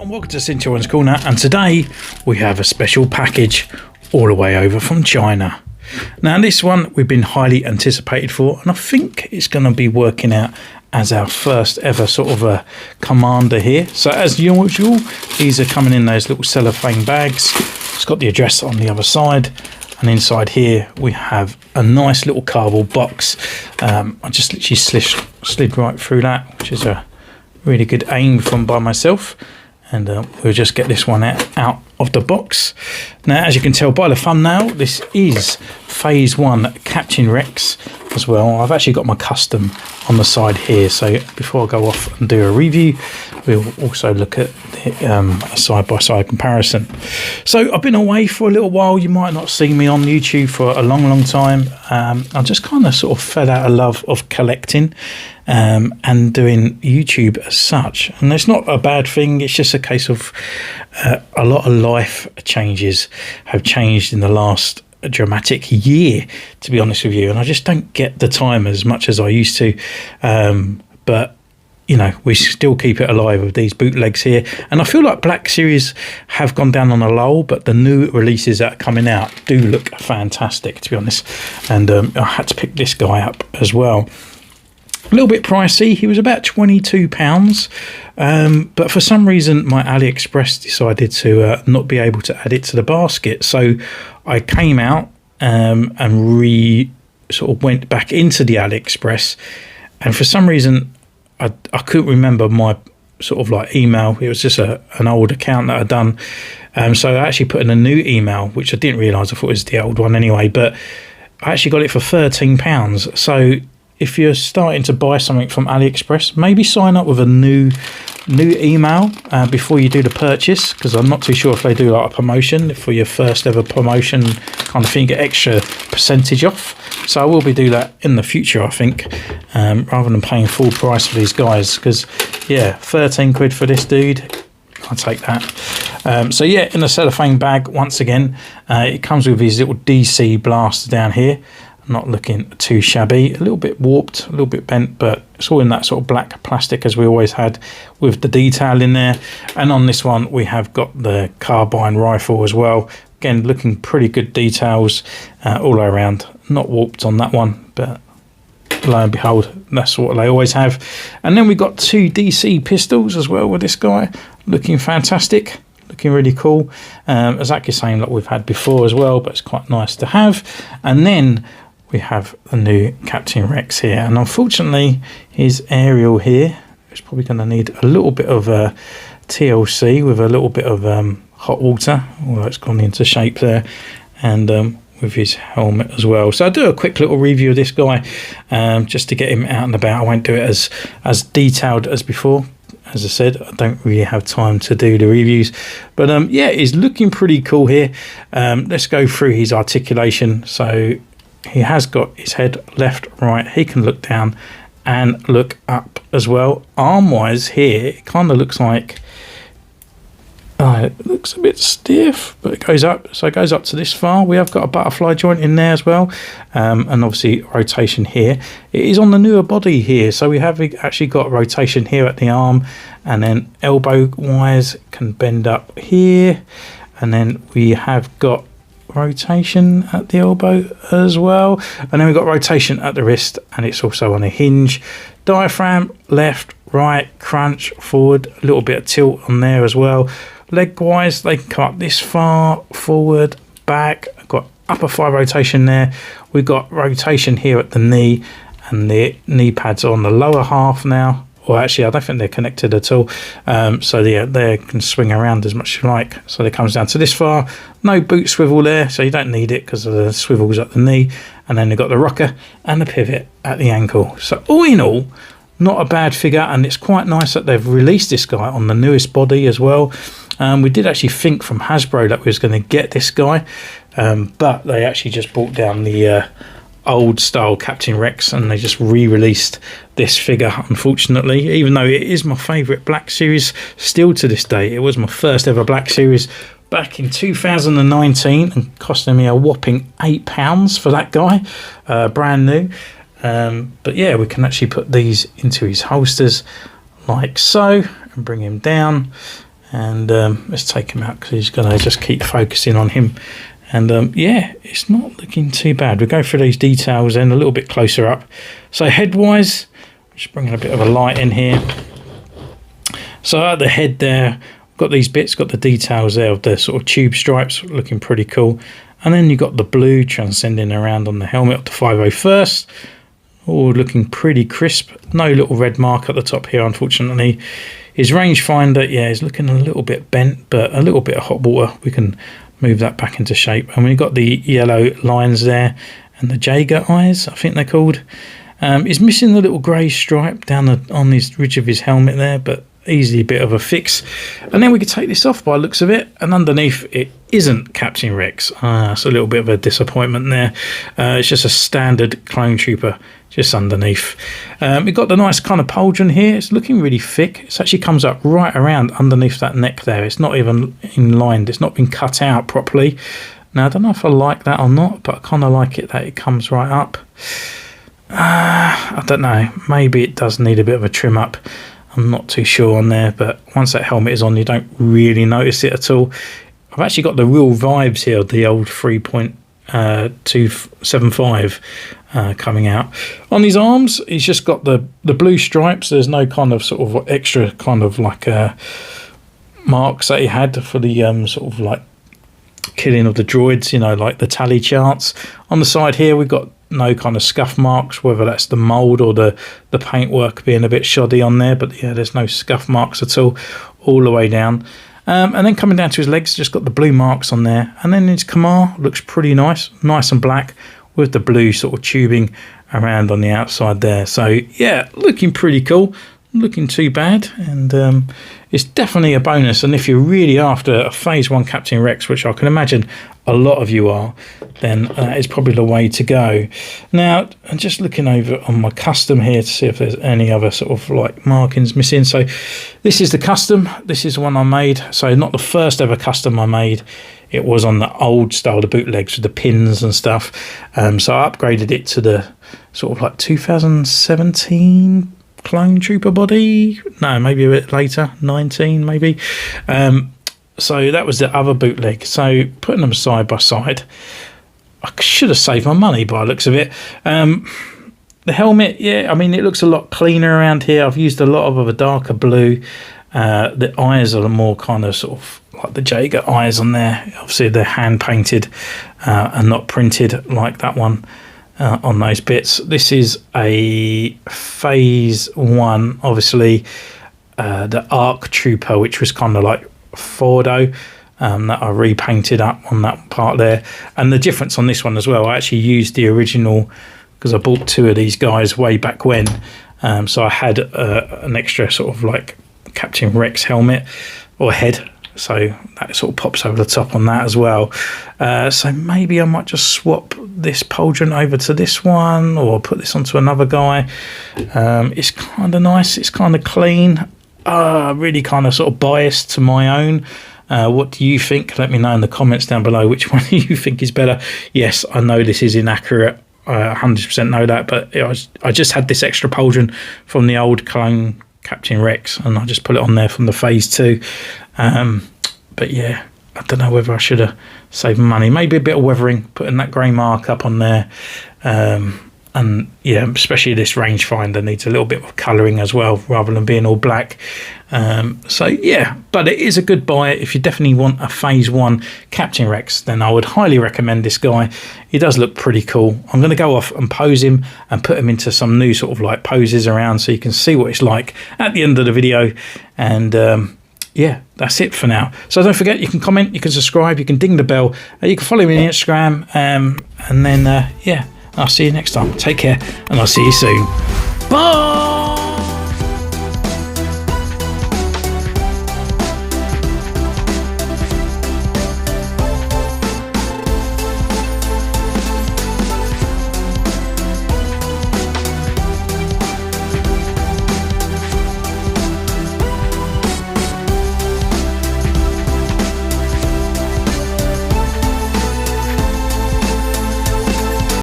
and welcome to Centurion's Corner, and today we have a special package all the way over from China. Now this one we've been highly anticipated for, and I think it's going to be working out as our first ever sort of a commander here. So as usual, these are coming in those little cellophane bags. It's got the address on the other side, and inside here we have a nice little cardboard box. I just literally slid right through that, which is a really good aim from by myself, and we'll just get this one out of the box. Now as you can tell by the thumbnail, this is phase 1 Captain Rex as well. I've actually got my custom on the side here, so before I go off and do a review, we'll also look at a side-by-side comparison. So I've been away for a little while. You might not see me on YouTube for a long time. I just kind of sort of fell out of love of collecting and doing YouTube as such, and it's not a bad thing. It's just a case of a lot of life changes have changed in the last dramatic year, to be honest with you, and I just don't get the time as much as I used to, but you know, we still keep it alive with these bootlegs here, and I feel like Black Series have gone down on a lull, but the new releases that are coming out do look fantastic, to be honest, and I had to pick this guy up as well. A little bit pricey. He was about £22, but for some reason my Aliexpress decided to not be able to add it to the basket, so I came out and sort of went back into the Aliexpress, and for some reason I couldn't remember my sort of like email. It was just an old account that I'd done, so I actually put in a new email, which I didn't realise. I thought it was the old one anyway, but I actually got it for £13. So if you're starting to buy something from AliExpress, maybe sign up with a new email before you do the purchase, because I'm not too sure if they do like a promotion for your first ever promotion kind of thing, get extra percentage off. So I will be do that in the future, I think, rather than paying full price for these guys, because yeah, 13 quid for this dude, I'll take that. So yeah, in a cellophane bag once again. It comes with these little DC blasters down here. Not looking too shabby, a little bit warped, a little bit bent, but it's all in that sort of black plastic as we always had, with the detail in there. And on this one we have got the carbine rifle as well, again looking pretty good details all around, not warped on that one, but lo and behold, that's what they always have. And then we got 2 DC pistols as well with this guy, looking fantastic, looking really cool, exactly the same like we've had before as well, but it's quite nice to have. And then we have the new Captain Rex here, and unfortunately his aerial here is probably going to need a little bit of TLC with a little bit of hot water, although it's gone into shape there, and with his helmet as well. So I'll do a quick little review of this guy just to get him out and about. I won't do it as detailed as before. As I said, I don't really have time to do the reviews, but yeah, he's looking pretty cool here. Let's go through his articulation. So he has got his head left, right. He can look down and look up as well. Arm wise here, it kind of looks like it looks a bit stiff, but it goes up. So it goes up to this far. We have got a butterfly joint in there as well, and obviously rotation here. It is on the newer body here, so we have actually got rotation here at the arm, and then elbow wise can bend up here, and then we have got rotation at the elbow as well, and then we've got rotation at the wrist, and it's also on a hinge. Diaphragm left, right, crunch, forward, a little bit of tilt on there as well. Leg wise, they can come up this far, forward, back. I've got upper thigh rotation there. We've got rotation here at the knee, and the knee pads are on the lower half now. Or actually, I don't think they're connected at all. So yeah, they can swing around as much as you like. So it comes down to this far. No boot swivel there, so you don't need it because of the swivels at the knee. And then you've got the rocker and the pivot at the ankle. So all in all, not a bad figure, and it's quite nice that they've released this guy on the newest body as well. We did actually think from Hasbro that we was going to get this guy, but they actually just brought down the old style Captain Rex, and they just re-released this figure, unfortunately, even though it is my favourite Black Series still to this day. It was my first ever Black Series back in 2019 and costing me a whopping £8 for that guy, brand new. But yeah, we can actually put these into his holsters like so and bring him down, And let's take him out because he's going to just keep focusing on him. And yeah, it's not looking too bad. We'll go through these details then a little bit closer up. So head-wise, just bringing a bit of a light in here. So at the head there, got these bits, got the details there of the sort of tube stripes, looking pretty cool. And then you've got the blue transcending around on the helmet up to 501st. Oh, looking pretty crisp. No little red mark at the top here, unfortunately. His rangefinder, yeah, is looking a little bit bent, but a little bit of hot water. We can move that back into shape. And we've got the yellow lines there and the Jaeger eyes, I think they're called. He's missing the little grey stripe down on his ridge of his helmet there, but easily a bit of a fix. And then we can take this off by the looks of it, and underneath it isn't Captain Rex. It's a little bit of a disappointment there. It's just a standard clone trooper just underneath. We've got the nice kind of pauldron here. It's looking really thick. It actually comes up right around underneath that neck there. It's not even inlined. It's not been cut out properly. Now I don't know if I like that or not, but I kind of like it that it comes right up. I don't know, maybe it does need a bit of a trim up. I'm not too sure on there, but once that helmet is on, you don't really notice it at all. I've actually got the real vibes here of the old 3.275 coming out. On his arms, he's just got the blue stripes. There's no kind of sort of extra kind of like marks that he had for the sort of like killing of the droids, you know, like the tally charts. On the side here, we've got no kind of scuff marks, whether that's the mould or the paintwork being a bit shoddy on there, but yeah, there's no scuff marks at all the way down. And then coming down to his legs, just got the blue marks on there. And then his Kamar looks pretty nice and black with the blue sort of tubing around on the outside there. So yeah, looking pretty cool, looking too bad, and it's definitely a bonus. And if you're really after a Phase 1 Captain Rex, which I can imagine a lot of you are, then it's probably the way to go. Now, I'm just looking over on my custom here to see if there's any other sort of like markings missing. So this is the custom. This is the one I made. So not the first ever custom I made. It was on the old style, the bootlegs with the pins and stuff. So I upgraded it to the sort of like 2017 clone trooper body. No, maybe a bit later, 19 maybe. So that was the other bootleg. So putting them side by side, I should have saved my money by the looks of it. The helmet, yeah, I mean, it looks a lot cleaner around here. I've used a lot of a darker blue. The eyes are more kind of sort of like the Jaeger eyes on there. Obviously, they're hand painted and not printed like that one on those bits. This is a Phase 1, obviously, the Arc Trooper, which was kind of like Fordo, that I repainted up on that part there. And the difference on this one as well, I actually used the original because I bought 2 of these guys way back when. So I had an extra sort of like Captain Rex helmet or head, so that sort of pops over the top on that as well. So maybe I might just swap this pauldron over to this one, or put this onto another guy. It's kind of nice, it's kind of clean. Really kind of sort of biased to my own. What do you think? Let me know in the comments down below which one do you think is better. Yes, I know this is inaccurate, I 100% know that, but I just had this extra pauldron from the old clone Captain Rex, and I just put it on there from the Phase 2. But yeah, I don't know whether I should have saved money. Maybe a bit of weathering, putting that grey mark up on there. And yeah, especially this rangefinder needs a little bit of colouring as well, rather than being all black. So yeah, but it is a good buy. If you definitely want a Phase 1 Captain Rex, then I would highly recommend this guy. He does look pretty cool. I'm going to go off and pose him and put him into some new sort of like poses around, so you can see what it's like at the end of the video. And yeah, that's it for now. So don't forget, you can comment, you can subscribe, you can ding the bell, you can follow me on Instagram, and then yeah, I'll see you next time. Take care, and I'll see you soon. Bye!